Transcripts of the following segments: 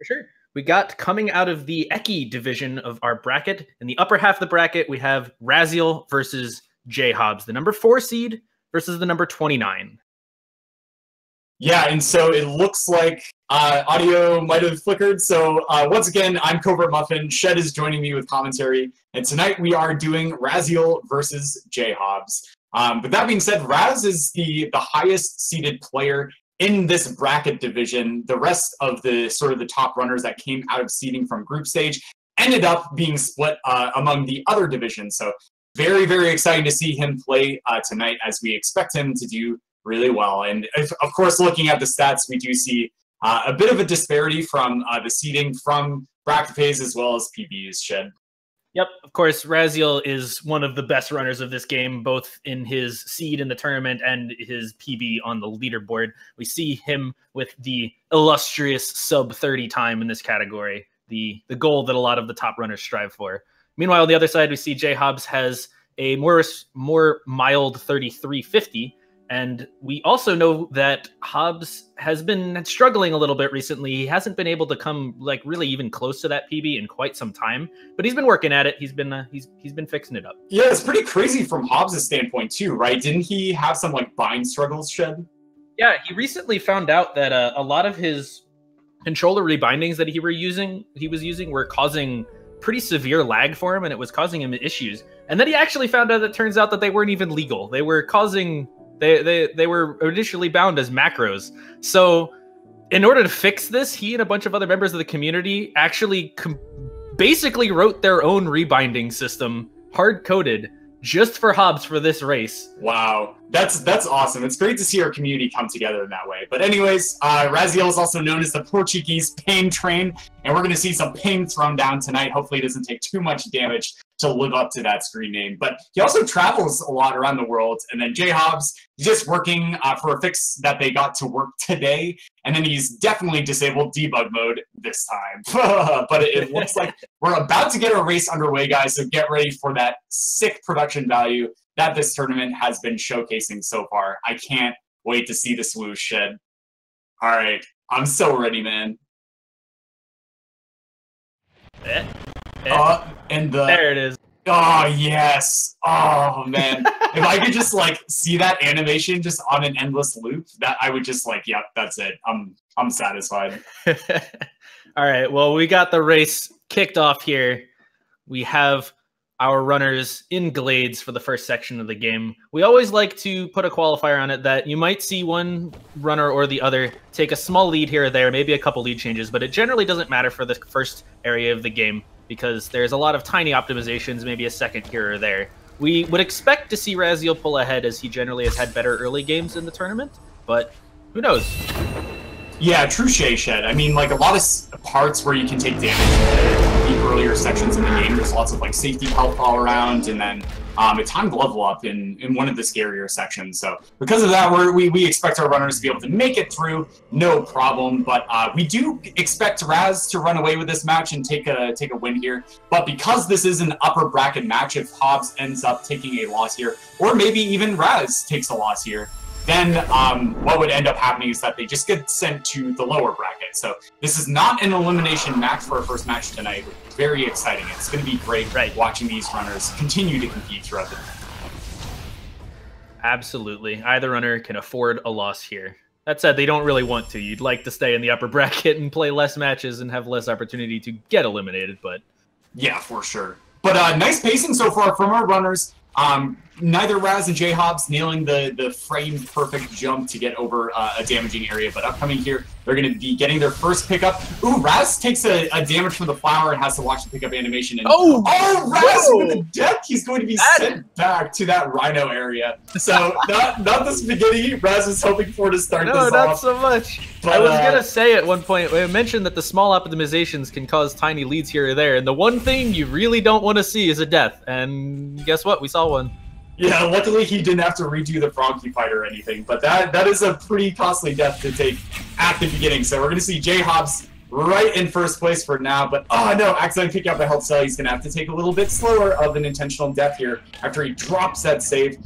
For sure. We got coming out of the Eki division of our bracket. In the upper half of the bracket, we have IMRaziel versus JHobz, the number 4 seed versus the number 29. Yeah, and so it looks like audio might have flickered. So once again, I'm Covert Muffin. Shed is joining me with commentary. And tonight we are doing IMRaziel versus JHobz. But that being said, Raz is the highest seeded player in this bracket division. The rest of the sort of the top runners that came out of seeding from group stage ended up being split among the other divisions. So very, very exciting to see him play tonight, as we expect him to do really well. And of course, looking at the stats, we do see a bit of a disparity from the seeding from bracket phase as well as PB's. Shed. Yep, of course, IMRaziel is one of the best runners of this game, both in his seed in the tournament and his PB on the leaderboard. We see him with the illustrious sub-30 time in this category, the goal that a lot of the top runners strive for. Meanwhile, on the other side, we see JHobz has a more mild 33.50, and we also know that Hobbs has been struggling a little bit recently. He hasn't been able to come like really even close to that PB in quite some time, but he's been working at it. He's been fixing it up. Yeah, it's pretty crazy from Hobbs' standpoint too, right? Didn't he have some like bind struggles, Shed? Yeah, he recently found out that a lot of his controller rebindings that he was using were causing pretty severe lag for him, and it was causing him issues. And then he actually found out, it turns out that they weren't even legal. They were causing... They were initially bound as macros. So in order to fix this, he and a bunch of other members of the community actually basically wrote their own rebinding system, hard-coded, just for Hobbs for this race. Wow, that's awesome. It's great to see our community come together in that way. But anyways, IMRaziel is also known as the Portuguese pain train, and we're going to see some pain thrown down tonight. Hopefully it doesn't take too much damage to live up to that screen name. But he also travels a lot around the world. And then JHobz, he's just working for a fix that they got to work today. And then he's definitely disabled debug mode this time. But it looks like we're about to get a race underway, guys. So get ready for that sick production value that this tournament has been showcasing so far. I can't wait to see the swoosh, Shed. All right, I'm so ready, man. There it is. Oh, yes. Oh, man. If I could just, like, see that animation just on an endless loop, that I would just, like, yep, that's it. I'm satisfied. All right, well, we got the race kicked off here. We have our runners in Glades for the first section of the game. We always like to put a qualifier on it that you might see one runner or the other take a small lead here or there, maybe a couple lead changes, but it generally doesn't matter for the first area of the game, because there's a lot of tiny optimizations, maybe a second here or there. We would expect to see IMRaziel pull ahead, as he generally has had better early games in the tournament, but who knows? Yeah, true Shed. I mean, like, a lot of parts where you can take damage in the earlier sections in the game, there's lots of, like, safety health all around, and then a timed level up in one of the scarier sections. So because of that, we expect our runners to be able to make it through, no problem. But we do expect Raz to run away with this match and take a win here. But because this is an upper bracket match, if Hobbs ends up taking a loss here, or maybe even Raz takes a loss here, then what would end up happening is that they just get sent to the lower bracket. So this is not an elimination match for our first match tonight. Very exciting. It's going to be great watching these runners continue to compete throughout the night. Absolutely. Either runner can afford a loss here. That said, they don't really want to. You'd like to stay in the upper bracket and play less matches and have less opportunity to get eliminated, but... Yeah, for sure. But nice pacing so far from our runners. Neither Raz and JHobz nailing the framed perfect jump to get over a damaging area, but upcoming here, they're going to be getting their first pickup. Ooh, Raz takes a damage from the flower and has to watch the pickup animation. And, Raz with the deck! He's going to be sent back to that Rhino area. So, not this beginning Raz was hoping for to start this off. No, not so much. But, I was going to say at one point, I mentioned that the small optimizations can cause tiny leads here or there, and the one thing you really don't want to see is a death. And guess what? We saw one. Yeah, luckily he didn't have to redo the Froggy fight or anything, but that is a pretty costly death to take at the beginning. So we're going to see JHobz right in first place for now, but oh no, accidentally picking up a health cell. He's going to have to take a little bit slower of an intentional death here after he drops that save.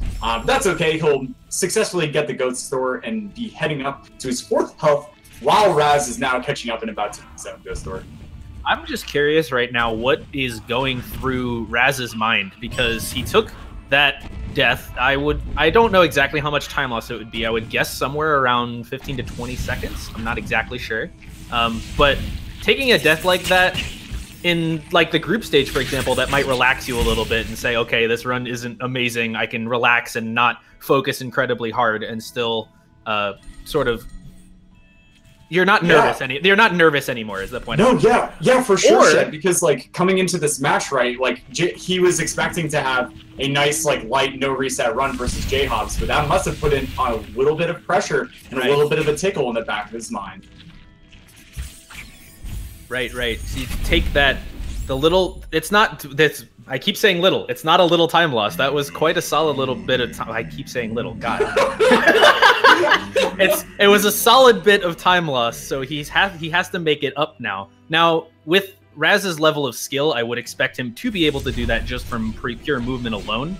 That's okay. He'll successfully get the goat store and be heading up to his 4th health while Raz is now catching up and about to set Ghost Door. I'm just curious right now what is going through Raz's mind, because he took that death. I don't know exactly how much time loss it would be. I would guess somewhere around 15 to 20 seconds. I'm not exactly sure. But taking a death like that in like the group stage, for example, that might relax you a little bit and say, okay, this run isn't amazing. I can relax and not focus incredibly hard and still sort of. You're not nervous You're not nervous anymore. Is the point? No, yeah, for sure. Shed, because like coming into this match, right? Like he was expecting to have a nice like light no reset run versus JHobz, but that must have put in a little bit of pressure and a little bit of a tickle in the back of his mind. Right. So you take that, the little. It's not this. I keep saying little. It's not a little time loss. That was quite a solid little bit of time. I keep saying little. God. It was a solid bit of time loss, so he has to make it up now. Now, with Raz's level of skill, I would expect him to be able to do that just from pure movement alone,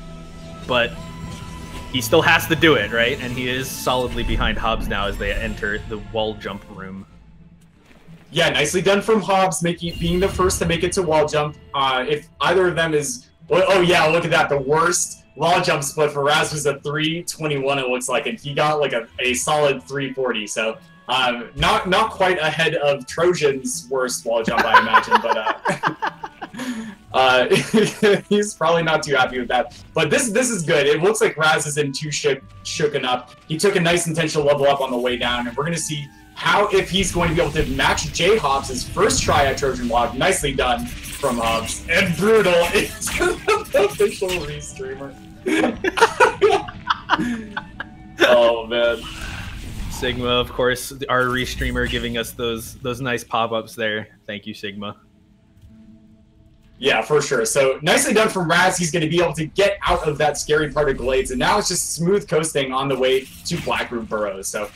but he still has to do it, right? And he is solidly behind JHobz now as they enter the wall jump room. Yeah, nicely done from JHobz, being the first to make it to wall jump. If either of them is... Oh yeah, look at that, the worst wall jump split for Raz was a 321, it looks like, and he got like a solid 340, so not quite ahead of Trojan's worst wall jump, I imagine, but he's probably not too happy with that. But this is good. It looks like Raz is in too shooken up. He took a nice intentional level up on the way down, and we're going to see if he's going to be able to match JHobz' first try at Trojan Block. Nicely done from JHobz. And Brutal is the official restreamer. Oh, man. Sigma, of course, our restreamer, giving us those nice pop-ups there. Thank you, Sigma. Yeah, for sure. So nicely done from Raz. He's going to be able to get out of that scary part of Glades, and now it's just smooth coasting on the way to Blackroot Burrows. So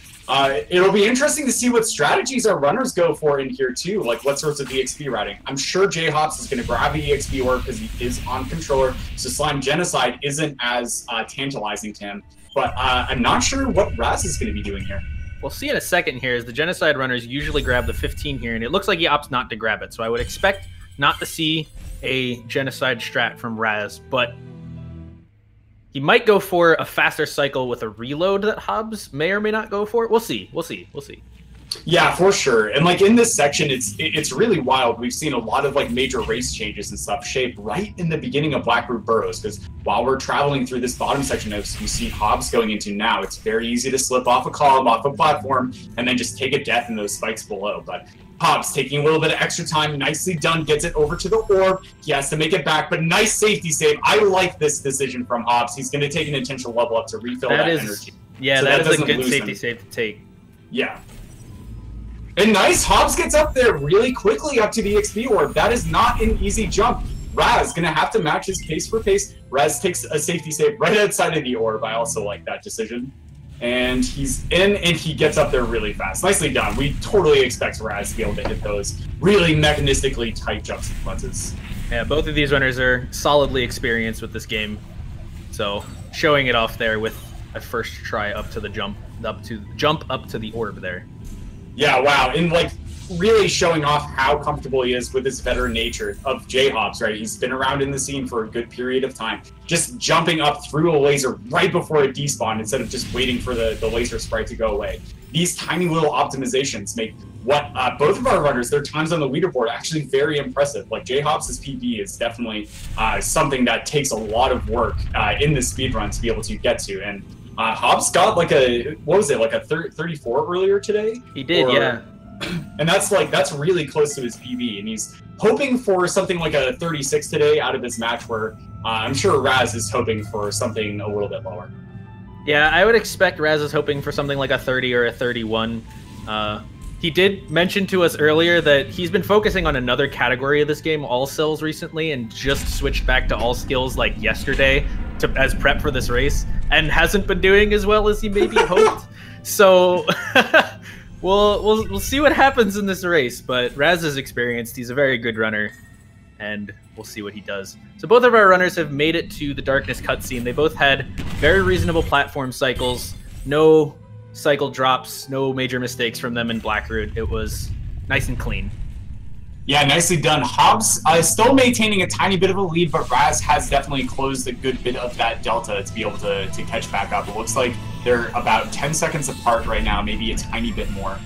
it'll be interesting to see what strategies our runners go for in here too, like what sorts of EXP routing. I'm sure JHobz is going to grab the EXP orb because he is on controller, so Slime Genocide isn't as tantalizing to him. But I'm not sure what Raz is going to be doing here. We'll see in a second here, as the Genocide runners usually grab the 15 here, and it looks like he opts not to grab it, so I would expect not to see a Genocide strat from Raz, but he might go for a faster cycle with a reload that JHobz may or may not go for. We'll see. Yeah, for sure. And like in this section, it's really wild. We've seen a lot of like major race changes and stuff shape right in the beginning of Blackroot Burrows, because while we're traveling through this bottom section as we see JHobz going into now, it's very easy to slip off a column, off a platform, and then just take a death in those spikes below. But JHobz taking a little bit of extra time, nicely done, gets it over to the orb. He has to make it back, but nice safety save. I like this decision from JHobz. He's going to take an intentional level up to refill that energy. Yeah, so that is a good safety save to take. Yeah. And nice, JHobz gets up there really quickly up to the XP orb. That is not an easy jump. Raz going to have to match his pace for pace. Raz takes a safety save right outside of the orb. I also like that decision. And he's in, and he gets up there really fast. Nicely done. We totally expect Raz to be able to hit those really mechanistically tight jump sequences. Yeah, both of these runners are solidly experienced with this game. So showing it off there with a first try up to the jump up to the orb there. Yeah, wow. And like really showing off how comfortable he is with his veteran nature of JHobz, right? He's been around in the scene for a good period of time. Just jumping up through a laser right before it despawned instead of just waiting for the laser sprite to go away. These tiny little optimizations make what both of our runners, their times on the leaderboard, actually very impressive. Like JHobz' PB is definitely something that takes a lot of work in the speedrun to be able to get to. And JHobz got like a, what was it, like a 34 earlier today? He did, yeah. And that's really close to his PB, and he's hoping for something like a 36 today out of this match, where I'm sure Raz is hoping for something a little bit lower. Yeah, I would expect Raz is hoping for something like a 30 or a 31. He did mention to us earlier that he's been focusing on another category of this game, all cells, recently, and just switched back to all skills like yesterday as prep for this race, and hasn't been doing as well as he maybe hoped. So we'll see what happens in this race, but Raz is experienced. He's a very good runner, and we'll see what he does. So both of our runners have made it to the Darkness cutscene. They both had very reasonable platform cycles. No cycle drops, no major mistakes from them in Blackroot. It was nice and clean. Yeah, nicely done. JHobz still maintaining a tiny bit of a lead, but Raz has definitely closed a good bit of that delta to be able to catch back up. It looks like they're about 10 seconds apart right now, maybe a tiny bit more.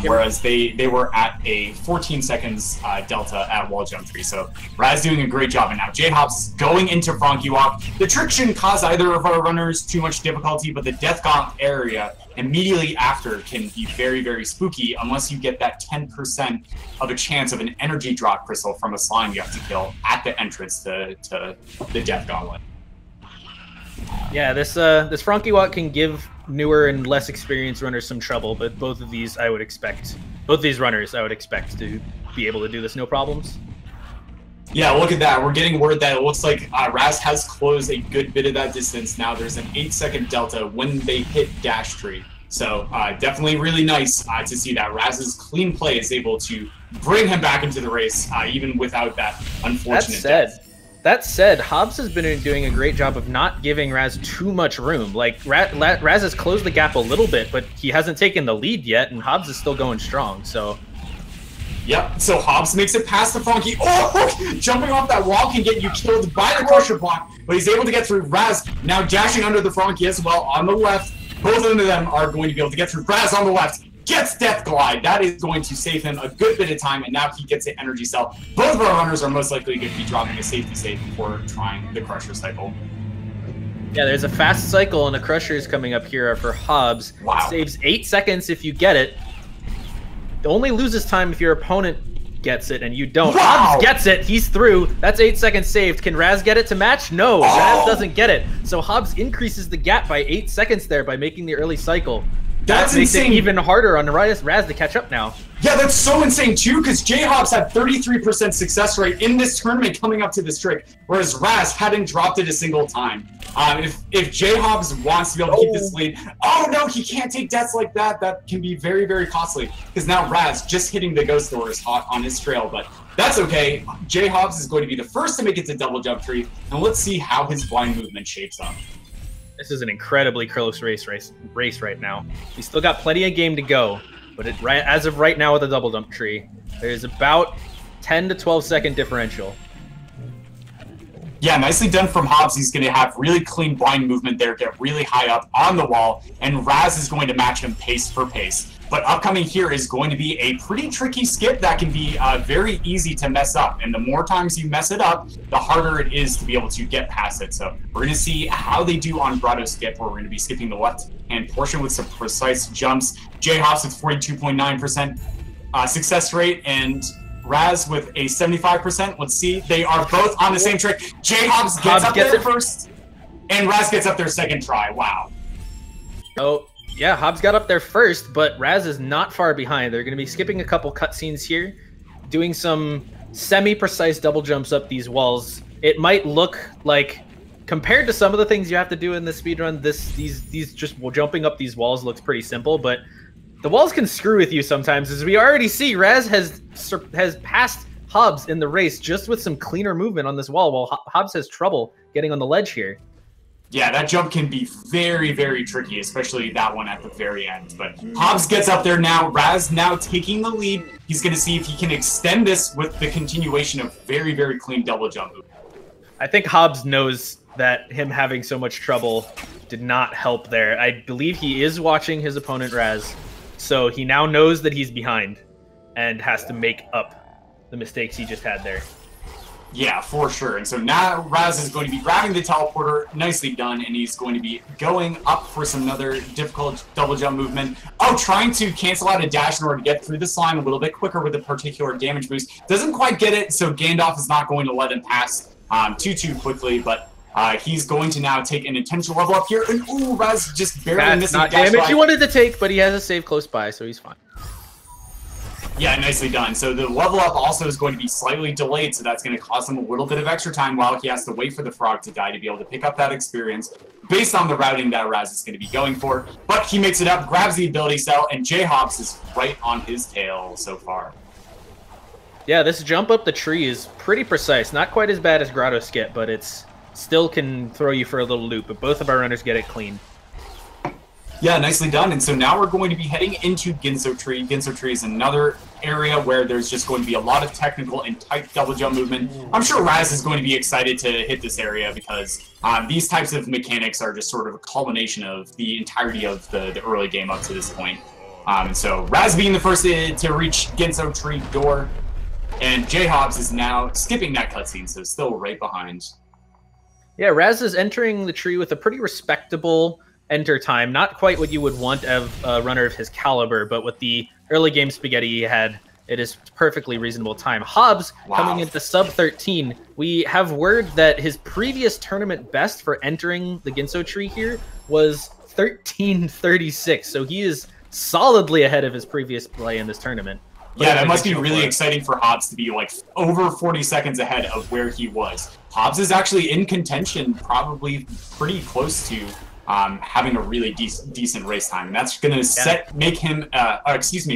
Whereas they were at a 14 seconds delta at wall jump 3. So Raz doing a great job. And now JHobz going into Frankie Walk. The trick shouldn't cause either of our runners too much difficulty, but the Death Gauntlet area immediately after can be very, very spooky unless you get that 10% of a chance of an energy drop crystal from a slime you have to kill at the entrance to the Death Gauntlet. Yeah, this Frankie Walk can give newer and less experienced runners some trouble, but both of these runners I would expect to be able to do this no problems. Yeah, look at that. We're getting word that it looks like Raz has closed a good bit of that distance. Now there's an 8-second delta when they hit Dash Tree. So definitely really nice to see that Raz's clean play is able to bring him back into the race, even without that unfortunate death. That said, JHobz has been doing a great job of not giving Raz too much room. Like, Raz has closed the gap a little bit, but he hasn't taken the lead yet, and JHobz is still going strong, so... Yep, so JHobz makes it past the Frankie. Oh! Jumping off that wall can get you killed by the Crusher block, but he's able to get through. Raz now dashing under the Frankie as well on the left. Both of them are going to be able to get through. Raz on the left gets Death Glide. That is going to save him a good bit of time, and now he gets the Energy Cell. Both of our runners are most likely going to be dropping a safety save before trying the Crusher cycle. Yeah, there's a fast cycle, and the Crusher is coming up here for JHobz. Wow. It saves 8 seconds if you get it. It only loses time if your opponent gets it and you don't. Wow. JHobz gets it. He's through. That's 8 seconds saved. Can Raz get it to match? No. Raz doesn't get it. So JHobz increases the gap by 8 seconds there by making the early cycle. That makes insane. it even harder on Raz to catch up now. Yeah, that's so insane too, because JHobz had 33% success rate in this tournament coming up to this trick, whereas Raz hadn't dropped it a single time. If JHobz wants to be able to keep this lead, oh no, he can't take deaths like that. That can be very, very costly, because now Raz just hitting the Ghost Door is hot on his trail, but that's okay. JHobz is going to be the first to make it to Double Jump Tree, and let's see how his blind movement shapes up. This is an incredibly close race right now. He's still got plenty of game to go, but as of right now with the Double Jump Tree, there's about 10 to 12 second differential. Yeah, nicely done from JHobz. He's going to have really clean blind movement there, get really high up on the wall, and Raz is going to match him pace for pace. But upcoming here is going to be a pretty tricky skip that can be very easy to mess up. And the more times you mess it up, the harder it is to be able to get past it. So we're going to see how they do on Grotto Skip, where we're going to be skipping the left-hand portion with some precise jumps. JHobz with 42.9% success rate, and Raz with a 75%. Let's see. They are both on the same trick. JHobz gets up there first, and Raz gets up there second try. Wow. Oh. Yeah, JHobz got up there first, but Raz is not far behind. They're going to be skipping a couple cutscenes here, doing some semi-precise double jumps up these walls. It might look like, compared to some of the things you have to do in this speedrun, these just jumping up these walls looks pretty simple, but the walls can screw with you sometimes. As we already see, Raz has passed JHobz in the race just with some cleaner movement on this wall, while JHobz has trouble getting on the ledge here. Yeah, that jump can be very, very tricky, especially that one at the very end. But JHobz gets up there now. Raz now taking the lead. He's going to see if he can extend this with the continuation of very, very clean double jump. I think JHobz knows that him having so much trouble did not help there. I believe he is watching his opponent Raz, so he now knows that he's behind and has to make up the mistakes he just had there. Yeah, for sure. And so now Raz is going to be grabbing the teleporter, nicely done, and he's going to be going up for some other difficult double jump movement. Oh, trying to cancel out a dash in order to get through the slime a little bit quicker with a particular damage boost. Doesn't quite get it, so Gandalf is not going to let him pass too quickly, but he's going to now take an intentional level up here. And ooh, Raz just barely missing not dash damage he wanted to take, but he has a save close by, so he's fine. Yeah, nicely done. So the level up also is going to be slightly delayed, so that's going to cost him a little bit of extra time while he has to wait for the frog to die to be able to pick up that experience based on the routing that Raz is going to be going for. But he makes it up, grabs the ability cell, and JHobz is right on his tail so far. Yeah, this jump up the tree is pretty precise. Not quite as bad as Grotto Skip, but it's still can throw you for a little loop. But both of our runners get it clean. Yeah, nicely done. And so now we're going to be heading into Ginso Tree. Ginso Tree is another area where there's just going to be a lot of technical and tight double jump movement. I'm sure Raz is going to be excited to hit this area because these types of mechanics are just sort of a culmination of the entirety of the early game up to this point. So Raz being the first to reach Ginso Tree door, and JHobz is now skipping that cutscene, so still right behind. Yeah, Raz is entering the tree with a pretty respectable enter time. Not quite what you would want of a runner of his caliber, but with the early game spaghetti he had, it is perfectly reasonable time. Hobbs coming into sub 13. We have word that his previous tournament best for entering the Ginso Tree here was 13:36, so he is solidly ahead of his previous play in this tournament. Yeah, that must be really exciting for Hobbs to be like over 40 seconds ahead of where he was. Hobbs is actually in contention, probably pretty close to having a really decent race time, and that's going to make him,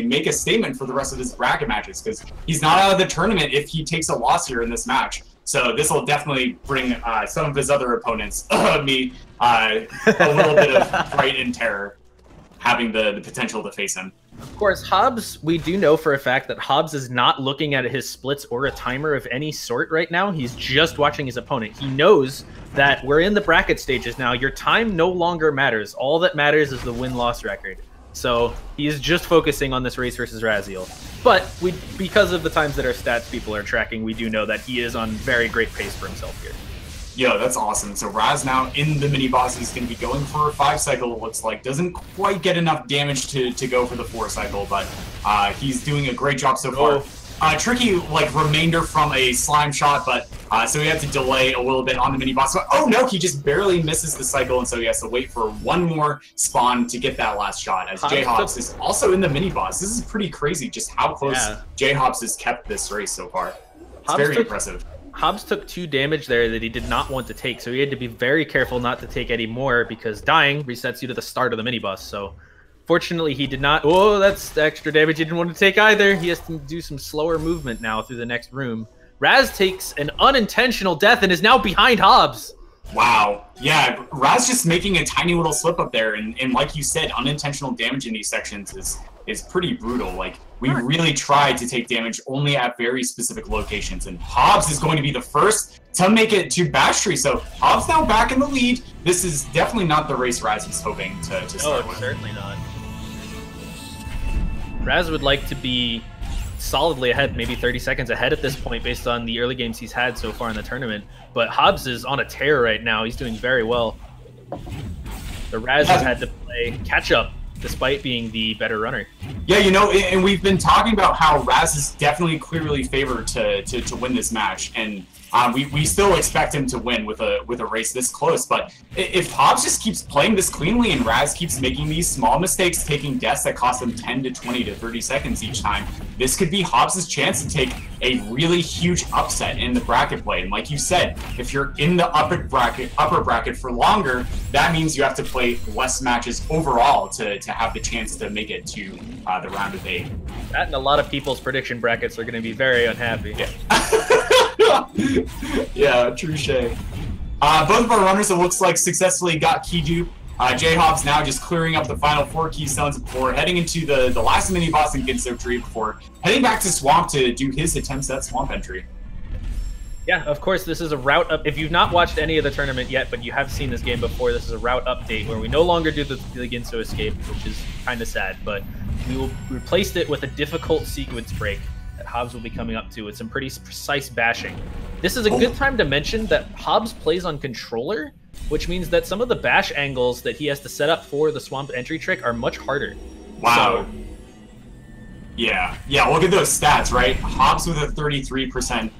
make a statement for the rest of his bracket matches, because he's not out of the tournament if he takes a loss here in this match. So this will definitely bring some of his other opponents, a little bit of fright and terror, having the potential to face him. Of course, Hobbs, we do know for a fact that Hobbs is not looking at his splits or a timer of any sort right now. He's just watching his opponent. He knows that we're in the bracket stages now. Your time no longer matters. All that matters is the win-loss record. So he is just focusing on this race versus Raziel. But because of the times that our stats people are tracking, we do know that he is on very great pace for himself here. Yo, that's awesome. So Raz now in the mini-boss, he's going to be going for a 5-cycle, it looks like. Doesn't quite get enough damage to go for the 4-cycle, but he's doing a great job so far. Tricky, like, remainder from a slime shot, but so he had to delay a little bit on the mini-boss. So, oh no, he just barely misses the cycle, and so he has to wait for one more spawn to get that last shot, as JHobz is also in the mini-boss. This is pretty crazy, just how close JHobz has kept this race so far. It's very impressive. Hobbs took 2 damage there that he did not want to take, so he had to be very careful not to take any more, because dying resets you to the start of the mini-boss. So fortunately he did not. Oh, that's the extra damage he didn't want to take either. He has to do some slower movement now through the next room. Raz takes an unintentional death and is now behind Hobbs. Wow. Yeah, Raz just making a tiny little slip up there, and like you said, unintentional damage in these sections is pretty brutal. Like, we really tried to take damage only at very specific locations, and Hobbs is going to be the first to make it to Bash Tree. So Hobbs now back in the lead. This is definitely not the race Raz was hoping to start with. Certainly not. Raz would like to be solidly ahead, maybe 30 seconds ahead at this point based on the early games he's had so far in the tournament. But Hobbs is on a tear right now. He's doing very well. The Raz has had to play catch up despite being the better runner. Yeah, you know, and we've been talking about how Raz is definitely clearly favored to win this match, and we still expect him to win with a race this close. But if Hobbs just keeps playing this cleanly and Raz keeps making these small mistakes, taking deaths that cost him 10 to 20 to 30 seconds each time, this could be Hobbs' chance to take a really huge upset in the bracket play. And like you said, if you're in the upper bracket for longer, that means you have to play less matches overall to have the chance to make it to the round of 8. That and a lot of people's prediction brackets are going to be very unhappy. Yeah, yeah, true shame. Both of our runners, it looks like, successfully got key dupe. JHobz now just clearing up the final 4 keystones before heading into the last mini-boss in Ginso Tree before heading back to Swamp to do his attempts at Swamp entry. Yeah, of course, this is a route up. If you've not watched any of the tournament yet, but you have seen this game before, this is a route update where we no longer do the Ginso escape, which is kind of sad, but we will replace it with a difficult sequence break that Hobbs will be coming up to with some pretty precise bashing. This is a good time to mention that Hobbs plays on controller, which means that some of the bash angles that he has to set up for the Swamp entry trick are much harder. Wow. So, yeah, look at those stats, right? Hobbs with a 33%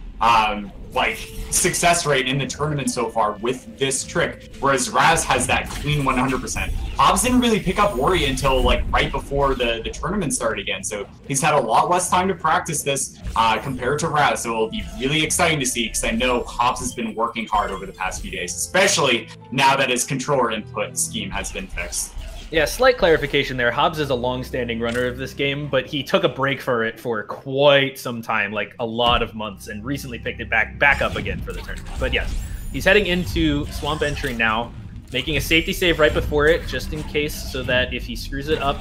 like success rate in the tournament so far with this trick, whereas Raz has that clean 100%. Hobbs didn't really pick up Worry until like right before the tournament started again, so he's had a lot less time to practice this compared to Raz, so it'll be really exciting to see, because I know Hobbs has been working hard over the past few days, especially now that his controller input scheme has been fixed. Yeah, slight clarification there. Hobbs is a long-standing runner of this game, but he took a break for it for quite some time, like a lot of months, and recently picked it back up again for the tournament. But yes, he's heading into Swamp entry now. making a safety save right before it, just in case, so that if he screws it up,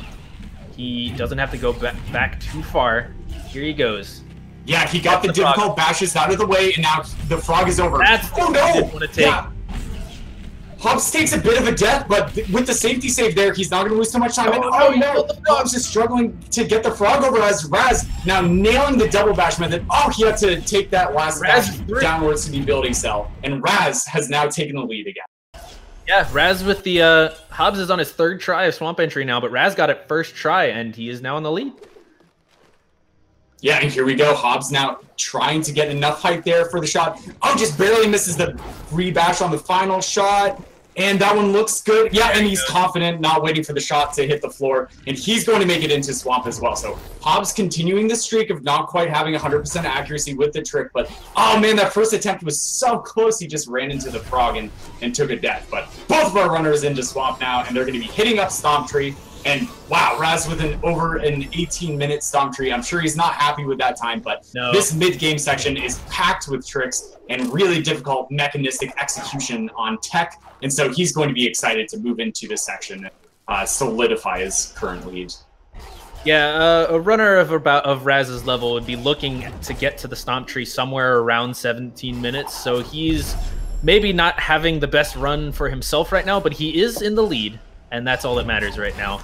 he doesn't have to go back too far. Here he goes. Yeah, he got the difficult bashes out of the way, and now the frog is over. That's oh no! Didn't want to take. Yeah. JHobz takes a bit of a death, but with the safety save there, he's not going to lose too much time. Oh, no! JHobz is struggling to get the frog over as Raz now nailing the double bash method. Oh, he had to take that last bash downwards to the ability cell, and Raz has now taken the lead again. Yeah, Raz with the JHobz is on his 3rd try of Swamp Entry now, but Raz got it first try, and he is now in the lead. Yeah, and here we go. JHobz now trying to get enough height there for the shot. Oh, just barely misses the rebash on the final shot. And that one looks good. Yeah, and he's confident, not waiting for the shot to hit the floor. And he's going to make it into Swamp as well. So JHobz continuing the streak of not quite having 100% accuracy with the trick. But, oh man, that first attempt was so close. He just ran into the frog and took a death. But both of our runners into Swamp now, and they're going to be hitting up Stomp Tree. And wow, Raz with over an 18-minute Stomp Tree. I'm sure he's not happy with that time, but this mid-game section is packed with tricks and really difficult mechanistic execution on tech. And so he's going to be excited to move into this section and solidify his current lead. Yeah, a runner of Raz's level would be looking to get to the Stomp Tree somewhere around 17 minutes. So he's maybe not having the best run for himself right now, but he is in the lead. And that's all that matters right now.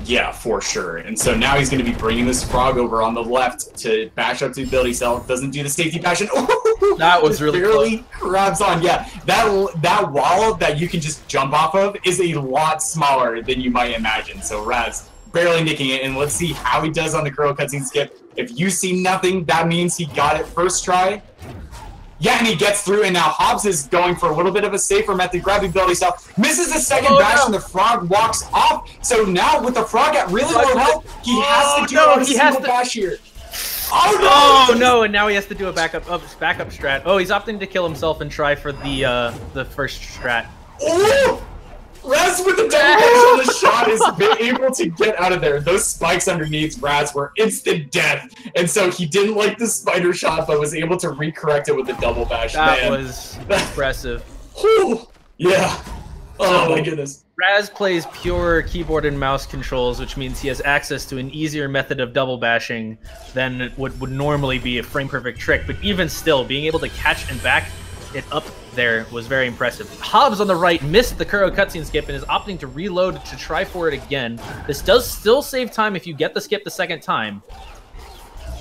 Yeah, for sure. And so now he's going to be bringing this frog over on the left to bash up to the ability cell. Doesn't do the safety bash. And that was really barely grabs on. Yeah, that wall that you can just jump off of is a lot smaller than you might imagine. So Raz barely nicking it. And let's see how he does on the Crow cutscene skip. If you see nothing, that means he got it first try. Yeah, and he gets through, and now JHobz is going for a little bit of a safer method, grab the ability cell, misses the second bash, and the frog walks off. So now, with the frog at really low health, he has to do a single bash here. Oh no! And now he has to do a backup strat. Oh, he's opting to kill himself and try for the first strat. Oh! Raz with the double bash on the shot is able to get out of there. Those spikes underneath Raz were instant death. And so he didn't like the spider shot, but was able to recorrect it with the double bash. That was impressive. Yeah. Oh my goodness. Raz plays pure keyboard and mouse controls, which means he has access to an easier method of double bashing than would normally be a frame-perfect trick. But even still, being able to catch and back it up there was very impressive. JHobz on the right missed the Kuro cutscene skip and is opting to reload to try for it again. This does still save time if you get the skip the second time.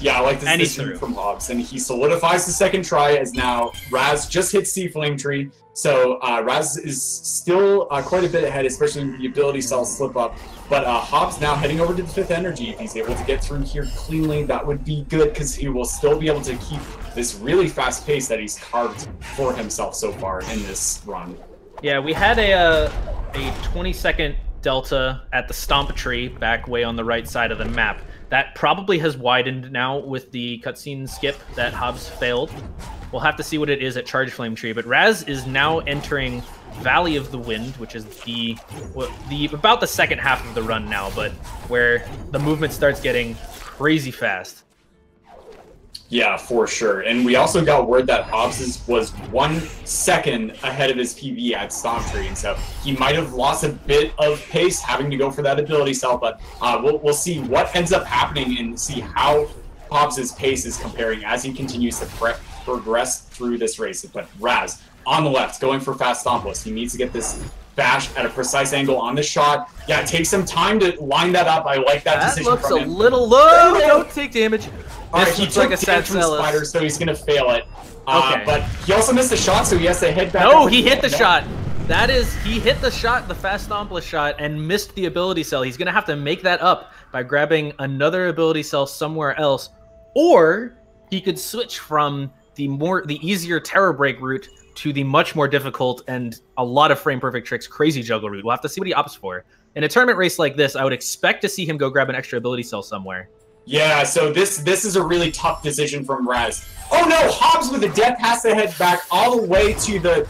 Yeah, I like this decision from JHobz, and he solidifies the second try as now Raz just hit C Flame Tree. So Raz is still quite a bit ahead, especially with the ability cell slip up. But JHobz now heading over to the 5th energy. If he's able to get through here cleanly, that would be good because he will still be able to keep this really fast pace that he's carved for himself so far in this run. Yeah, we had a 20-second delta at the Stomp Tree back way on the right side of the map. That probably has widened now with the cutscene skip that JHobz failed. We'll have to see what it is at Charge Flame Tree, but Raz is now entering Valley of the Wind, which is about the second half of the run now, but where the movement starts getting crazy fast. Yeah, for sure. And we also got word that JHobz was 1 second ahead of his PB at Stomp Tree, and so he might have lost a bit of pace having to go for that ability cell, but we'll see what ends up happening and see how JHobz's pace is comparing as he continues to progress through this race. But Raz on the left, going for fast stompless. He needs to get this bash at a precise angle on the shot. Yeah, it takes some time to line that up. I like that decision from him. That looks a little low. Don't take damage. All right, he took damage from Spider, so he's going to fail it. Okay. But he also missed the shot, so he has to head back. No, he hit the shot. That is, he hit the shot, the fast stompless shot, and missed the ability cell. He's going to have to make that up by grabbing another ability cell somewhere else, or he could switch from the easier Terror Break route to the much more difficult and a lot of frame perfect tricks Crazy Juggle route. We'll have to see what he opts for. In a tournament race like this, I would expect to see him go grab an extra ability cell somewhere. Yeah, so this is a really tough decision from Raz. Oh no, JHobz with a death has to head back all the way to the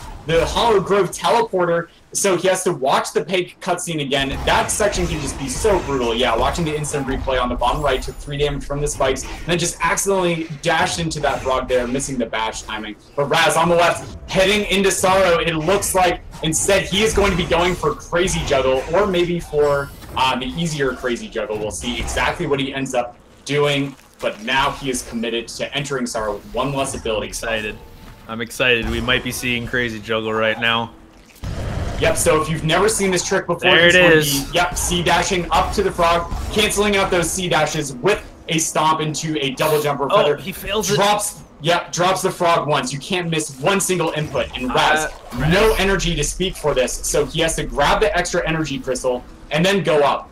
Hollow Grove teleporter, so he has to watch the Pake cutscene again. That section can just be so brutal. Yeah, watching the instant replay on the bottom right, took 3 damage from the spikes, and then just accidentally dashed into that frog there, missing the bash timing. But Raz on the left, heading into Sorrow. It looks like Instead, he is going to be going for Crazy Juggle, or maybe for the easier Crazy Juggle. We'll see exactly what he ends up doing, but now he is committed to entering Sorrow with one less ability. I'm excited. We might be seeing Crazy Juggle right now. Yep, so if you've never seen this trick before, there it is. Yep, C-dashing up to the frog, canceling out those C-dashes with a stomp into a double jumper feather. He fails drops, it. Yep, drops the frog once. You can't miss one single input. And Raz, no energy to speak for this, so he has to grab the extra energy crystal and then go up.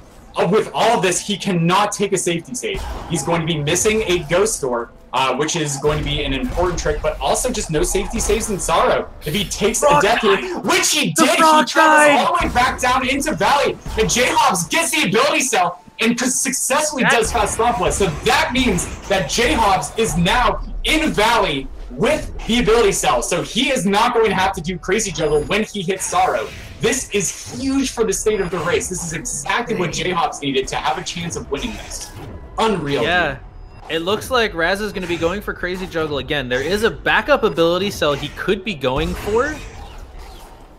With all of this, he cannot take a safety save. He's going to be missing a Ghost Door, which is going to be an important trick, but also just no safety saves in Sorrow. If he takes a death here, which he did, he travels all the way back down into Valley, and JHobz gets the ability cell and successfully does Fast Stompless. So that means that JHobz is now in Valley with the ability cell, so he is not going to have to do Crazy Juggle when he hits Sorrow. This is huge for the state of the race. This is exactly what JHobz needed to have a chance of winning this. Unreal. Yeah. Dude. It looks like Raz is going to be going for Crazy Juggle again. There is a backup ability cell he could be going for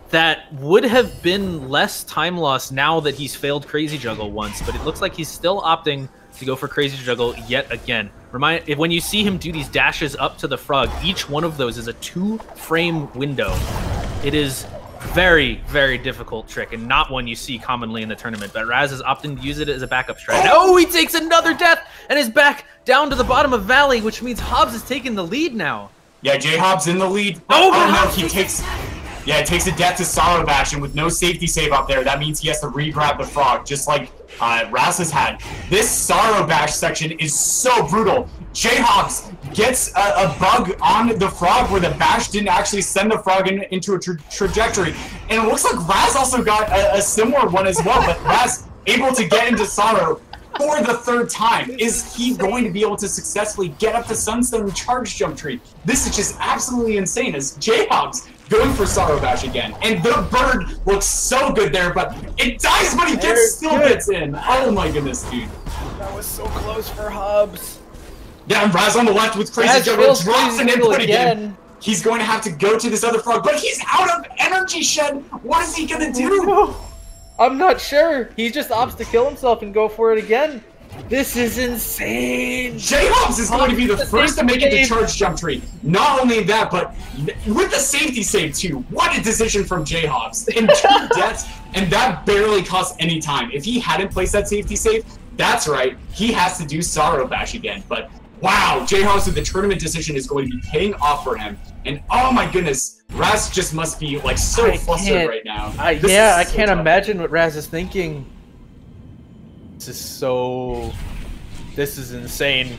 that would have been less time loss now that he's failed Crazy Juggle once, but it looks like he's still opting to go for Crazy Juggle yet again. When you see him do these dashes up to the frog, each one of those is a 2-frame window. It is very, very difficult trick and not one you see commonly in the tournament, but Raz is opting to use it as a backup strat. Oh, he takes another death and is back down to the bottom of Valley, which means Hobbs is taking the lead now. Yeah, JHobz in the lead. Oh no, he takes... Yeah, it takes a death to Sorrow Bash, and with no safety save up there, that means he has to re-grab the frog, just like Raz has had. This Sorrow Bash section is so brutal. JHobz gets a bug on the frog where the bash didn't actually send the frog into a trajectory, and it looks like Raz also got a similar one as well, but Raz able to get into Sorrow for the third time. Is he going to be able to successfully get up to Sunstone Charge Jump Tree? This is just absolutely insane as JHobz going for Sorrow Bash again. And the bird looks so good there, but it dies when he still gets in. Oh my goodness, dude. That was so close for Hobbs. Yeah, and Raz on the left with Crazy Juggle drops an input again. He's going to have to go to this other frog, but he's out of energy shed. What is he gonna do? I'm not sure. He just opts to kill himself and go for it again. This is insane. JHobz is going to be the first to make it to Charge Jump Tree. Not only that, but with the safety save too. What a decision from JHobz. In 2 deaths, and that barely cost any time. If he hadn't placed that safety save, that's right, he has to do Sorrow Bash again. But wow, JHobz with the tournament decision is going to be paying off for him. And oh my goodness, Raz just must be like so flustered right now. I can't imagine what Raz is thinking. This is insane.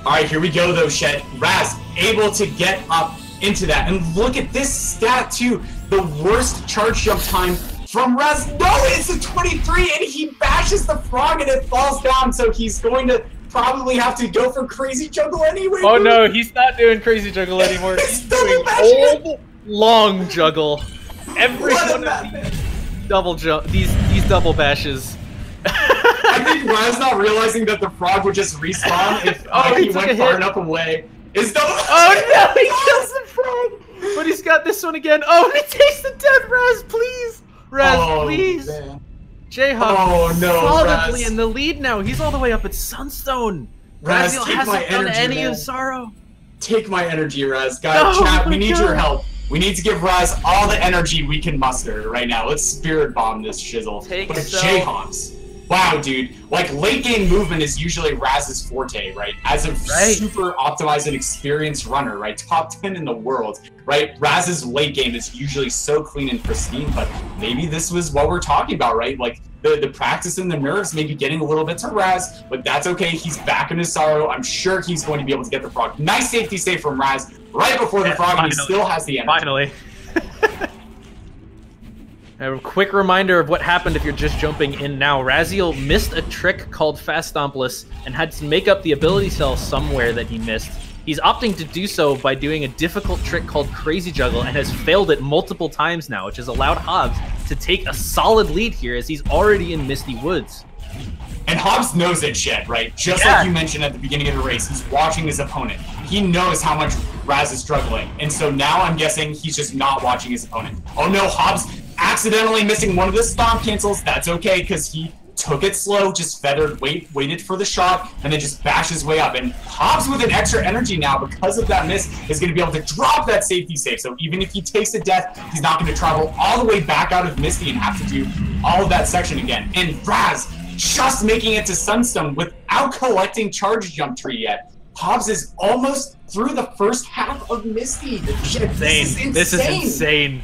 Alright, here we go though, Shed. Raz able to get up into that. And look at this stat too. The worst charge jump time from Raz. No, it's a 23 and he bashes the frog and it falls down. So he's going to probably have to go for Crazy Juggle anyway. Oh no, he's not doing Crazy Juggle anymore. He's doing old, long juggle. Every one of these double double bashes. I think Raz not realizing that the frog would just respawn if he went far enough away. Oh no, he kills the frog! But he's got this one again. Oh, he takes the death, Raz, please! Raz, please! JHobz solidly in the lead now. He's all the way up at Sunstone. Raz, hasn't done any of Sorrow. Take my energy, Raz. Guys, chat, we need your help. We need to give Raz all the energy we can muster right now. Let's spirit bomb this shizzle. But JHobz. Wow, dude. Like, late game movement is usually Raz's forte, right? As a super optimized and experienced runner, right? Top 10 in the world, right? Raz's late game is usually so clean and pristine, but maybe this was what we're talking about, right? Like, the practice and the nerves maybe getting a little bit to Raz, but that's okay. He's back in his Sorrow. I'm sure he's going to be able to get the frog. Nice safety save from Raz right before the frog, and he still has the energy. Finally. A quick reminder of what happened if you're just jumping in now. IMRaziel missed a trick called Fast Stompless and had to make up the ability cell somewhere that he missed. He's opting to do so by doing a difficult trick called Crazy Juggle and has failed it multiple times now, which has allowed Hobbs to take a solid lead here as he's already in Misty Woods. And JHobz knows it, Shed, right? Just like you mentioned at the beginning of the race, he's watching his opponent. He knows how much Raz is struggling. And so now I'm guessing he's just not watching his opponent. Oh no, JHobz accidentally missing one of the stomp cancels. That's okay, because he took it slow, just feathered, waited for the shot, and then just bashed his way up. And JHobz with an extra energy now because of that miss is going to be able to drop that safety save. So even if he takes a death, he's not going to travel all the way back out of Misty and have to do all of that section again. And Raz just making it to Sunstone without collecting Charge Jump Tree yet. JHobz is almost through the first half of Misty. This is insane. This is insane.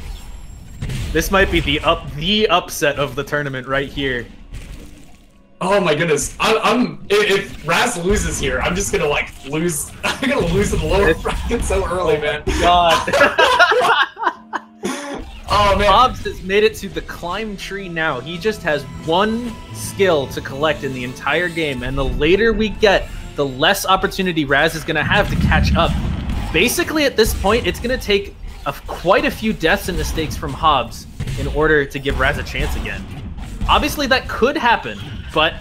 This might be the upset of the tournament right here. Oh my goodness! If Raz loses here, I'm just gonna like lose. I'm gonna lose in the lower bracket so early, man. God. Oh man. JHobz has made it to the climb tree now. He just has one skill to collect in the entire game, and the later we get, the less opportunity Raz is gonna have to catch up. Basically, at this point, it's gonna take quite a few deaths and mistakes from JHobz in order to give Raz a chance again. Obviously, that could happen. But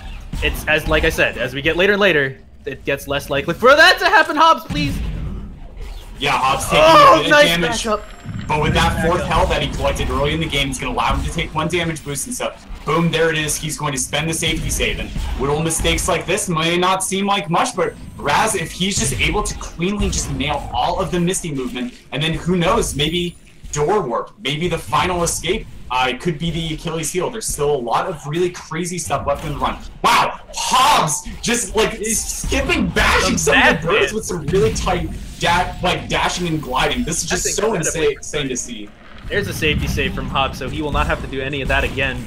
it's like I said, as we get later and later, it gets less likely for that to happen. JHobz, please. Yeah, JHobz taking a bit of damage. Backup. But with that fourth health that he collected early in the game, it's going to allow him to take 1 damage boost and stuff. Boom, there it is. He's going to spend the safety save. And little mistakes like this may not seem like much, but Raz, if he's just able to cleanly just nail all of the Misty movement, and then who knows, maybe door warp, maybe the final escape. It could be the Achilles heel. There's still a lot of really crazy stuff left in the run. Wow, JHobz just like skipping, bashing some of the birds with some really tight, dashing and gliding. This is just so insane to see. There's a safety save from JHobz, so he will not have to do any of that again.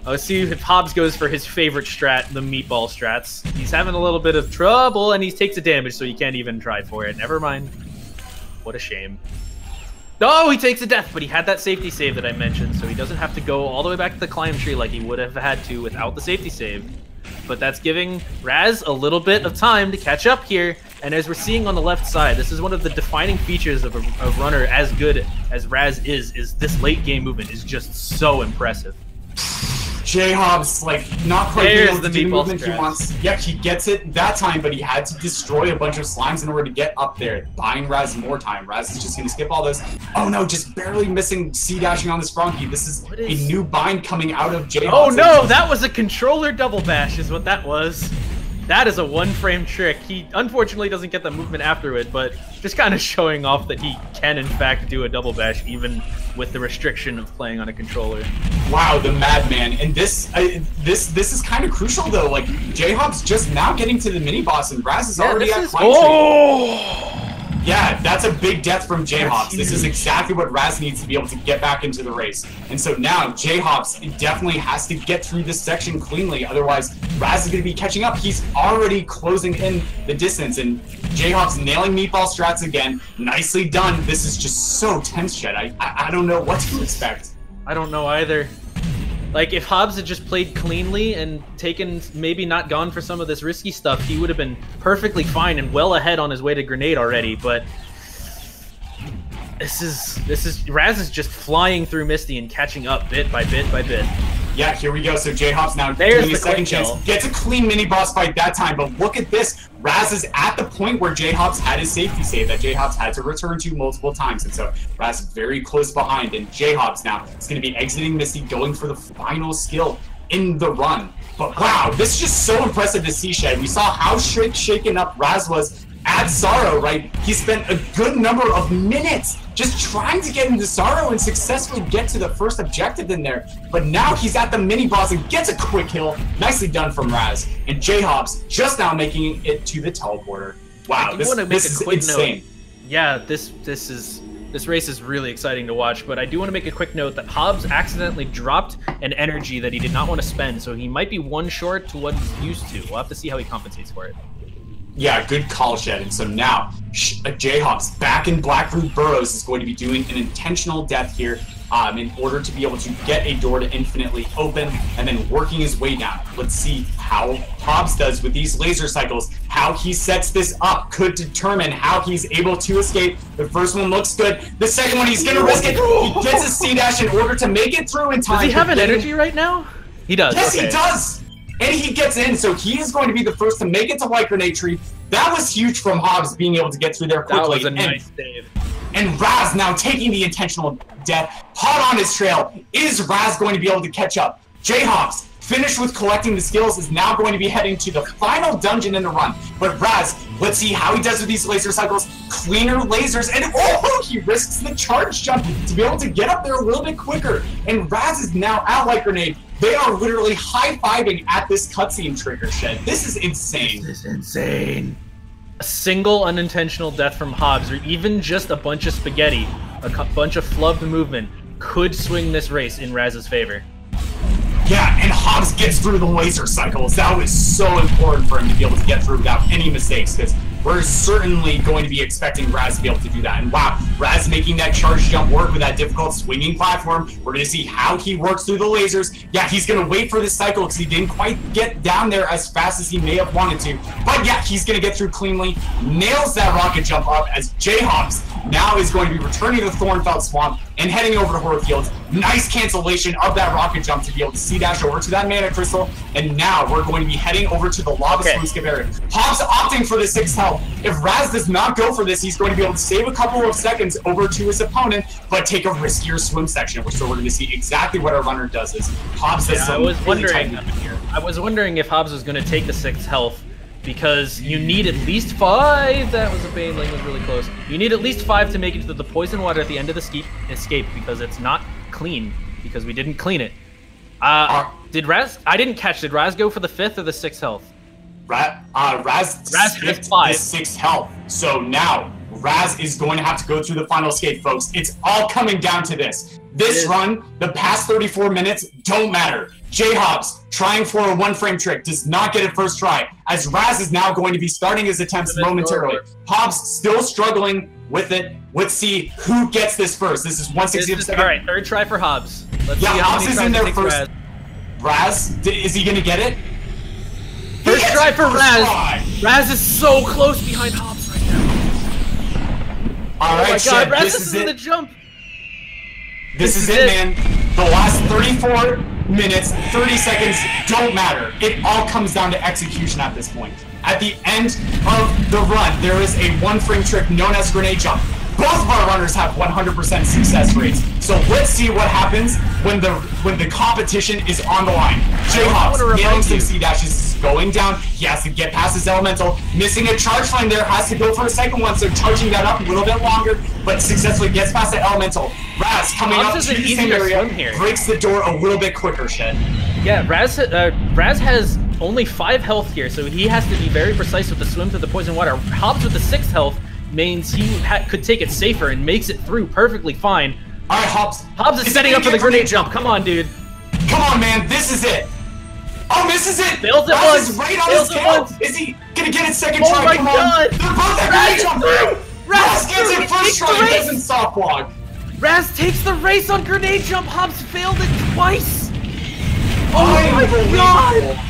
Let's see if JHobz goes for his favorite strat, the meatball strats. He's having a little bit of trouble, and he takes a damage, so he can't even try for it. Never mind. What a shame. No, he takes a death, but he had that safety save that I mentioned, so he doesn't have to go all the way back to the climb tree like he would have had to without the safety save. But that's giving Raz a little bit of time to catch up here, and as we're seeing on the left side, this is one of the defining features of a runner as good as Raz is this late game movement is just so impressive. JHobz, like, not quite able to do the movement he wants. Yeah, he gets it that time, but he had to destroy a bunch of slimes in order to get up there, buying Raz more time. Raz is just going to skip all those. Oh no, just barely missing C-dashing on this Frankie. This is a new bind coming out of JHobz. Oh no, that was a controller double bash is what that was. That is a one-frame trick. He unfortunately doesn't get the movement after it, but just kind of showing off that he can in fact do a double bash even with the restriction of playing on a controller. Wow, the madman. And this is kind of crucial though. Like JHobz just now getting to the mini boss, and Raz is already at climb tree. Yeah, that's a big death from JHobz. This is exactly what Raz needs to be able to get back into the race. And so now JHobz definitely has to get through this section cleanly, otherwise Raz is going to be catching up. He's already closing in the distance, and JHobz nailing meatball strats again. Nicely done. This is just so tense, Shed. I don't know what to expect. I don't know either. Like, if JHobz had just played cleanly and taken, maybe not gone for some of this risky stuff, he would have been perfectly fine and well ahead on his way to grenade already, but Raz is just flying through Misty and catching up bit by bit by bit. Yeah, here we go. So JHobz now getting a second chance. Gets a clean mini boss fight that time, but look at this. Raz is at the point where JHobz had his safety save that JHobz had to return to multiple times, and so Raz is very close behind, and JHobz now is going to be exiting Misty, going for the final skill in the run. But wow, this is just so impressive to see, Shed. We saw how shaken up Raz was at Sorrow, right? He spent a good number of minutes just trying to get into Sorrow and successfully get to the first objective in there. But now he's at the mini boss and gets a quick kill. Nicely done from Raz. And JHobz just now making it to the teleporter. Wow, this is insane. Note. Yeah, this race is really exciting to watch, but I do want to make a quick note that JHobz accidentally dropped an energy that he did not want to spend, so he might be one short to what he's used to. We'll have to see how he compensates for it. Yeah, good call, Shed. And so now, JHobz back in Blackroot Burrows is going to be doing an intentional death here in order to be able to get a door to infinitely open and then working his way down. Let's see how JHobz does with these laser cycles. How he sets this up could determine how he's able to escape. The first one looks good. The second one, he's going to risk it. He gets a C-dash in order to make it through in time. Does he have an energy right now? He does. Yes, okay. He does. and he gets in, so he is going to be the first to make it to Light Grenade Tree. That was huge from JHobz being able to get through there quickly. That was a nice save. And Raz now taking the intentional death, hot on his trail. Is Raz going to be able to catch up? JHobz, finished with collecting the skills, is now going to be heading to the final dungeon in the run. But Raz, let's see how he does with these laser cycles. Cleaner lasers, and oh, he risks the charge jump to be able to get up there a little bit quicker. And Raz is now at Light Grenade. They are literally high-fiving at this cutscene trigger, Shed. This is insane. This is insane. A single unintentional death from JHobz, or even just a bunch of spaghetti, a bunch of flubbed movement, could swing this race in Raz's favor. Yeah, and JHobz gets through the laser cycles. That was so important for him to be able to get through without any mistakes, because we're certainly going to be expecting Raz to be able to do that. And wow, Raz making that charge jump work with that difficult swinging platform. We're going to see how he works through the lasers. Yeah, he's going to wait for this cycle because he didn't quite get down there as fast as he may have wanted to. But yeah, he's going to get through cleanly. Nails that rocket jump up as JHobz now is going to be returning to Thornfeld Swamp and heading over to Horror Fields. Nice cancellation of that rocket jump to be able to C-dash over to that mana crystal. And now we're going to be heading over to the lava swim skip area. JHobz opting for the 6th health. If Raz does not go for this, he's going to be able to save a couple of seconds over to his opponent, but take a riskier swim section. So we're going to see exactly what our runner does. Is JHobz does some really tight movement here. I was wondering if JHobz was going to take the 6th health, because you need at least 5. That was a Baneling, was really close. You need at least 5 to make it to the poison water at the end of the escape, because it's not clean, because we didn't clean it. Did Raz? I didn't catch. Did Raz go for the 5th or the 6th health? Raz skipped the 6th health. So now Raz is going to have to go through the final escape, folks. It's all coming down to this. This run, the past 34 minutes don't matter. JHobz trying for a 1-frame trick does not get it first try, as Raz is now going to be starting his attempts momentarily. JHobz still struggling with it. Let's see who gets this first. This is 160th second. All right, 3rd try for JHobz. Let's see how JHobz is in there first. Raz, is he gonna get it? First try for Raz. Raz is so close behind JHobz right now. All right, oh my God, Raz, this is in the jump. This is it, man. The last 34 minutes, 30 seconds don't matter. It all comes down to execution at this point. At the end of the run, there is a 1-frame trick known as grenade jump. Both of our runners have 100% success rates. So let's see what happens when the competition is on the line. JHobz getting some C-dashes, going down. He has to get past his elemental. Missing a charge line there, has to go for a second one, so charging that up a little bit longer, but successfully gets past the elemental. Raz coming up to the same area, breaks the door a little bit quicker, Shed. Yeah, Raz has only 5 health here, so he has to be very precise with the swim to the poison water. JHobz with the 6th health means he could take it safer and makes it through perfectly fine. All right, JHobz. JHobz is setting up for the grenade jump. Come on, dude. Come on, man. This is it. Oh, this is it. Fails it Raz once. is right on his tail. Is he gonna get it second try? Oh my Come God. on. They're both at grenade jump. Raz gets it first try. He doesn't soft block. Raz takes the race on grenade jump. JHobz failed it twice. Oh my God.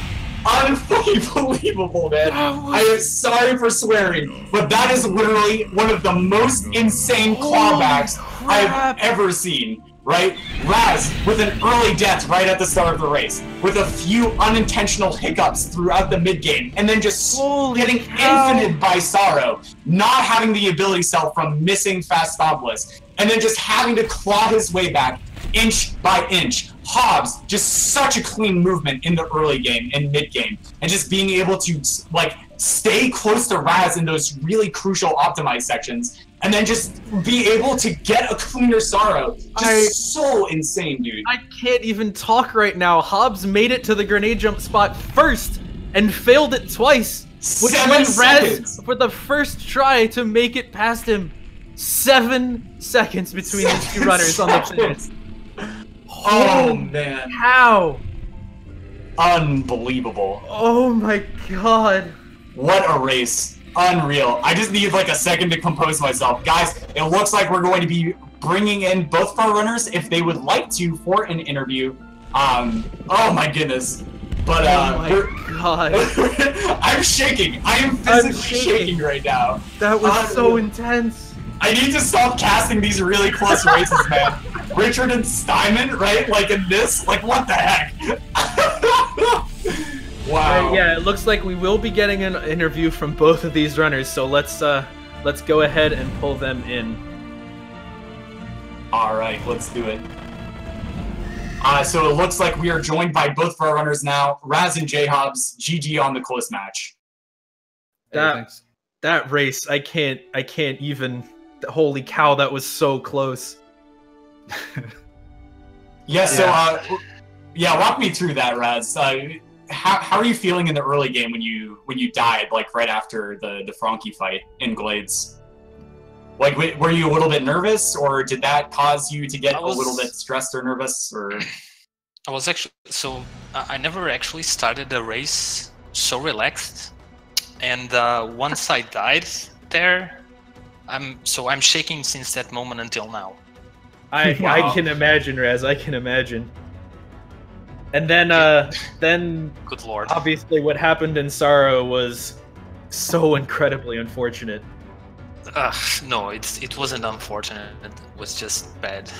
Unbelievable, man. I am sorry for swearing, but that is literally one of the most insane clawbacks I have ever seen, right? Raz with an early death right at the start of the race, with a few unintentional hiccups throughout the mid-game, and then just getting infinited by Sorrow, not having the ability cell from missing Fast Stompless, and then just having to claw his way back inch by inch. JHobz, just such a clean movement in the early game and mid game, and just being able to like stay close to Raz in those really crucial optimized sections, and then just be able to get a cleaner Sorrow. Just so insane, dude. I can't even talk right now. JHobz made it to the grenade jump spot first and failed it twice, which went Raz for the first try to make it past him. 7 seconds between these two runners on the finish. Oh man. How? Unbelievable. Oh my God. What a race. Unreal. I just need like a second to compose myself. Guys, it looks like we're going to be bringing in both of our runners if they would like to for an interview. Oh my goodness. But oh my God. I'm shaking. I am physically shaking right now. That was so intense. I need to stop casting these really close races, man. Richard and Steinman, right? Like in this? Like, what the heck? Wow. Yeah, it looks like we will be getting an interview from both of these runners, so let's go ahead and pull them in. All right, let's do it. So it looks like we are joined by both of our runners now, Raz and JHobz. GG on the close match. That race, I can't even. Holy cow, that was so close. Yeah. So walk me through that, Raz. How are you feeling in the early game when you died, like right after the Frankie fight in Glades? Like, were you a little bit nervous, or did that cause you to get a little bit stressed or nervous? Or I was actually I never actually started a race so relaxed, and once I died there, I'm shaking since that moment until now. I can imagine, Raz. I can imagine. And then good lord, obviously what happened in Sorrow was so incredibly unfortunate. No, it wasn't unfortunate. It was just bad.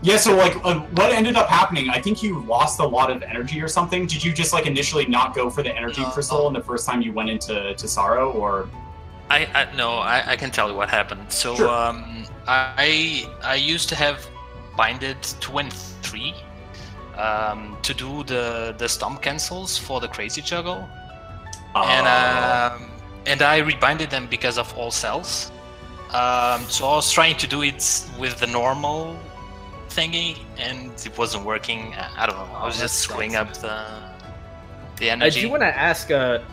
Yeah, so like, what ended up happening? I think you lost a lot of energy or something. Did you just like initially not go for the energy crystal in the first time you went into Sorrow, or? I can tell you what happened. So sure. I used to have binded 2 and 3 to do the stomp cancels for the crazy juggle, and I rebinded them because of all cells. So I was trying to do it with the normal thingy, and it wasn't working. I don't know. I was just screwing up the energy. I do want to ask,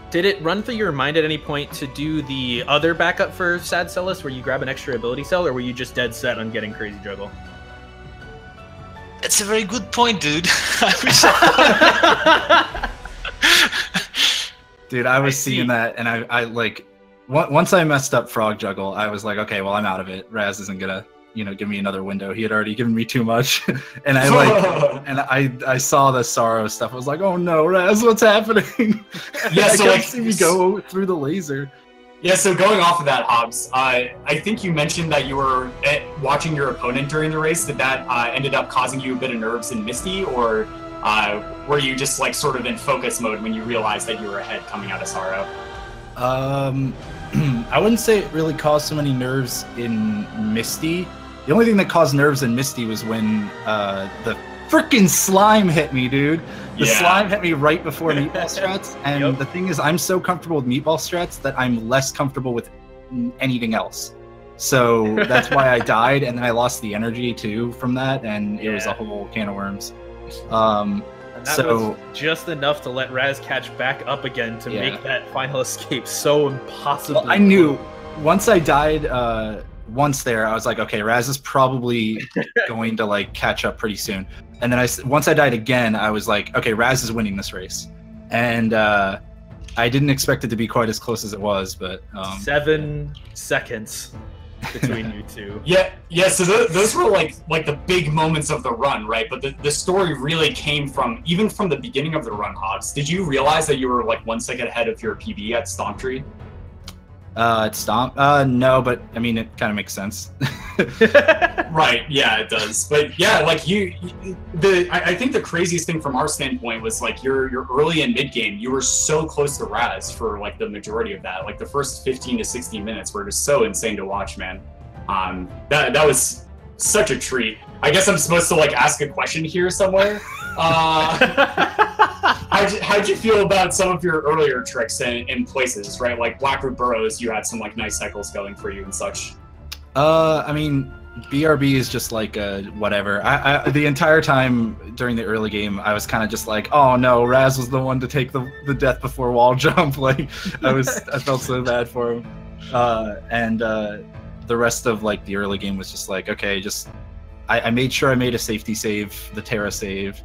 did it run through your mind at any point to do the other backup for Sad Cellus, where you grab an extra ability cell, or were you just dead set on getting Crazy Juggle? That's a very good point, dude. Dude, I was seeing that, and I like, once I messed up Frog Juggle, I was like, okay, well, I'm out of it. Raz isn't gonna, give me another window. He had already given me too much, and I saw the Sorrow stuff. I was like, oh no, Raz, what's happening? Yeah, so I see me go through the laser. Yeah, so going off of that, Hobbs, I think you mentioned that you were watching your opponent during the race. Did that ended up causing you a bit of nerves in Misty, or were you just like sort of in focus mode when you realized that you were ahead coming out of Sorrow? I wouldn't say it really caused so many nerves in Misty. The only thing that caused nerves in Misty was when the freaking slime hit me, dude. The slime hit me right before Meatball Strats, and the thing is, I'm so comfortable with Meatball Strats that I'm less comfortable with anything else. So that's why I died, and then I lost the energy too from that, and it was a whole can of worms. And that was just enough to let Raz catch back up again to make that final escape so impossible. Well, I knew once I died once there, I was like, okay, Raz is probably going to like catch up pretty soon. And then once I died again, I was like, okay, Raz is winning this race. And I didn't expect it to be quite as close as it was, but 7 seconds between you two. Yeah. So those were like the big moments of the run, right? But the story really came from the beginning of the run, Hobbs. Did you realize that you were like 1 second ahead of your PB at Stomp Tree? At Stomp? No, but I mean, it kind of makes sense. Right, yeah, it does. But yeah, like I think the craziest thing from our standpoint was like your early and mid game, you were so close to Raz for like the majority of that. Like the first 15 to 16 minutes were just so insane to watch, man. That was such a treat. I guess I'm supposed to like ask a question here somewhere. How'd you feel about some of your earlier tricks in places, right? Like Blackroot Burrows, you had some like nice cycles going for you and such. I mean, BRB is just like whatever. The entire time during the early game, I was kind of just like, oh no, Raz was the one to take the death before wall jump. Like I felt so bad for him. And the rest of like the early game was just like, okay, I made sure I made a safety save, the Terra save.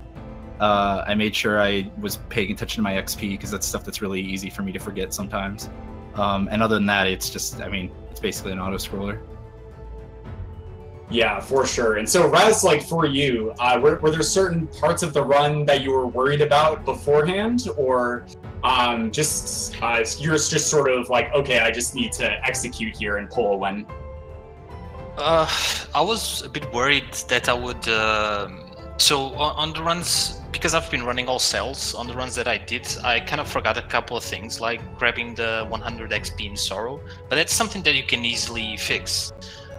I made sure I was paying attention to my XP because that's stuff that's really easy for me to forget sometimes. And other than that, it's just, I mean, it's basically an auto-scroller. Yeah, for sure. And so, Raz, like for you, were there certain parts of the run that you were worried about beforehand, or you're just sort of like, okay, I just need to execute here and pull a win? I was a bit worried that I would. So on the runs because I've been running all cells on the runs that I did, I kind of forgot a couple of things, like grabbing the 100 XP in Sorrow, but that's something that you can easily fix.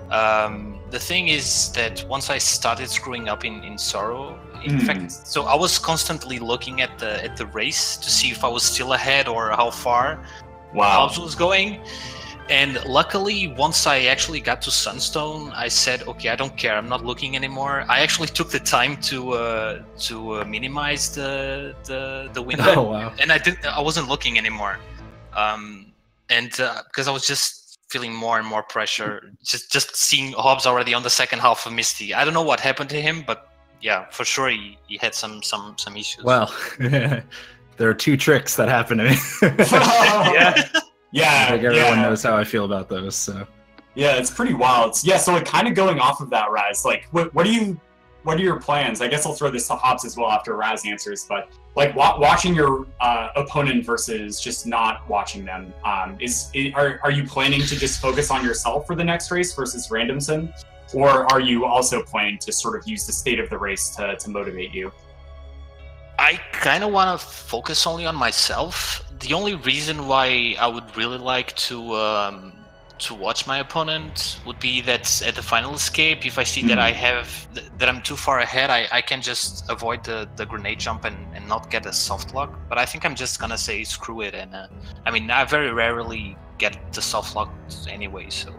The thing is that once I started screwing up in Sorrow, in fact, so I was constantly looking at the race to see if I was still ahead or how far JHobz was going. And luckily, once I actually got to Sunstone, I said, okay, I don't care, I'm not looking anymore. I actually took the time to minimize the window. Oh, wow. And I wasn't looking anymore. Because I was just feeling more and more pressure, just seeing JHobz already on the second half of Misty. I don't know what happened to him, but yeah, for sure he had some issues. Well, there are 2 tricks that happen to me. Yeah, I think everyone knows how I feel about those. So yeah, it's pretty wild. Yeah, so like kind of going off of that, Raz, like what are your plans? I guess I'll throw this to JHobz as well after Raz answers, but like watching your opponent versus just not watching them, are you planning to just focus on yourself for the next race versus Randomson, or are you also planning to sort of use the state of the race to motivate you? I kind of want to focus only on myself. The only reason why I would really like to watch my opponent would be that at the final escape, if I see that I'm too far ahead, I can just avoid the grenade jump and not get a soft lock. But I think I'm just gonna say screw it, and I mean, I very rarely get the soft lock anyway, so.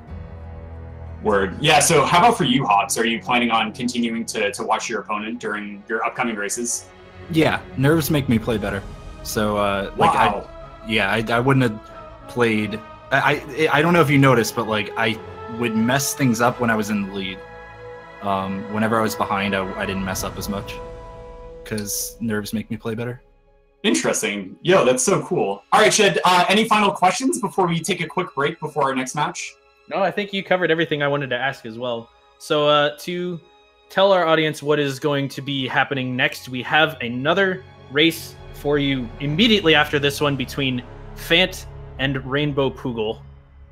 Word. Yeah, so how about for you, JHobz? Are you planning on continuing to watch your opponent during your upcoming races? yeah, nerves make me play better. So like I wouldn't have played. I don't know if you noticed, but like I would mess things up when I was in the lead. Whenever I was behind, I didn't mess up as much because nerves make me play better. Interesting. Yo, that's so cool. All right, Shed, any final questions before we take a quick break before our next match? No, I think you covered everything I wanted to ask as well. So to tell our audience what is going to be happening next, we have another race for you immediately after this one between Fant and Rainbow Poogle.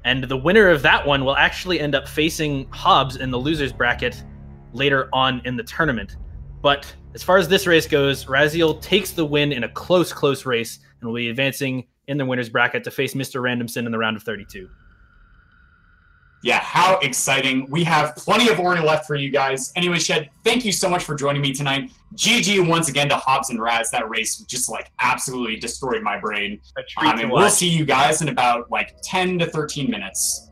And the winner of that one will actually end up facing JHobz in the loser's bracket later on in the tournament. But as far as this race goes, IMRaziel takes the win in a close race and will be advancing in the winner's bracket to face Mr. Randomson in the round of 32. Yeah, how exciting. We have plenty of Orna left for you guys. Anyway, Shed, thank you so much for joining me tonight. GG once again to JHobz and Raz. That race just like absolutely destroyed my brain. And we'll see you guys in about like 10 to 13 minutes.